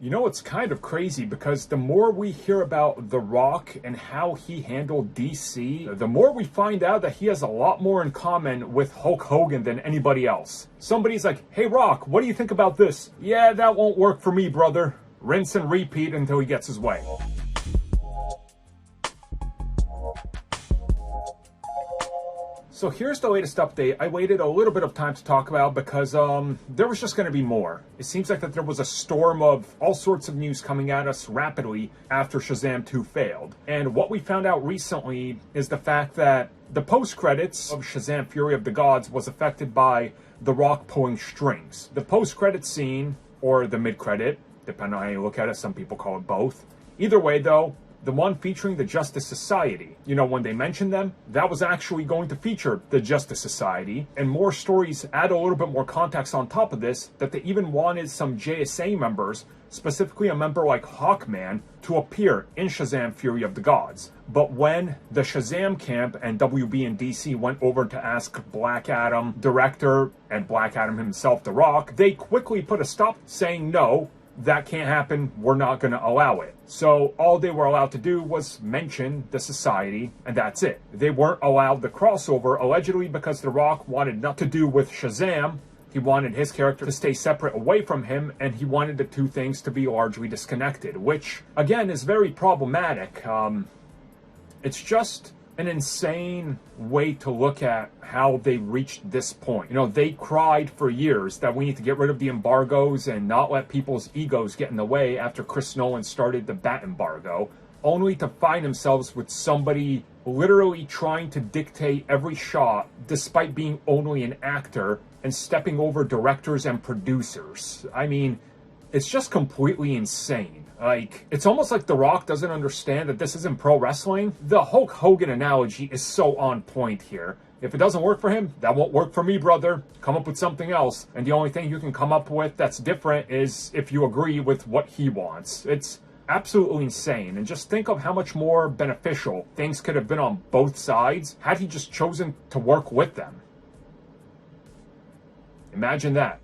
You know, it's kind of crazy because the more we hear about The Rock and how he handled DC, the more we find out that he has a lot more in common with Hulk Hogan than anybody else. Somebody's like, hey Rock, what do you think about this? Yeah, that won't work for me, brother. Rinse and repeat until he gets his way. So here's the latest update. I waited a little bit of time to talk about because there was just going to be more. It seems like that there was a storm of all sorts of news coming at us rapidly after Shazam 2 failed. And what we found out recently is the fact that the post-credits of Shazam Fury of the Gods was affected by The Rock pulling strings. The post-credit scene, or the mid-credit, depending on how you look at it, some people call it both. Either way though, the one featuring the Justice Society. You know, when they mentioned them, that was actually going to feature the Justice Society. And more stories add a little bit more context on top of this, that they even wanted some JSA members, specifically a member like Hawkman, to appear in Shazam Fury of the Gods. But when the Shazam camp and WB and DC went over to ask Black Adam, director, and Black Adam himself, The Rock, they quickly put a stop, saying no, that can't happen, we're not going to allow it. So all they were allowed to do was mention the society, and that's it. They weren't allowed the crossover, allegedly because The Rock wanted nothing to do with Shazam. He wanted his character to stay separate away from him, and he wanted the two things to be largely disconnected, which, again, is very problematic. It's just an insane way to look at how they reached this point. You know, they cried for years that we need to get rid of the embargoes and not let people's egos get in the way after Chris Nolan started the Bat embargo, only to find themselves with somebody literally trying to dictate every shot despite being only an actor and stepping over directors and producers. I mean, it's just completely insane. Like, it's almost like The Rock doesn't understand that this isn't pro wrestling. The Hulk Hogan analogy is so on point here. If it doesn't work for him, that won't work for me, brother. Come up with something else. And the only thing you can come up with that's different is if you agree with what he wants. It's absolutely insane. And just think of how much more beneficial things could have been on both sides had he just chosen to work with them. Imagine that.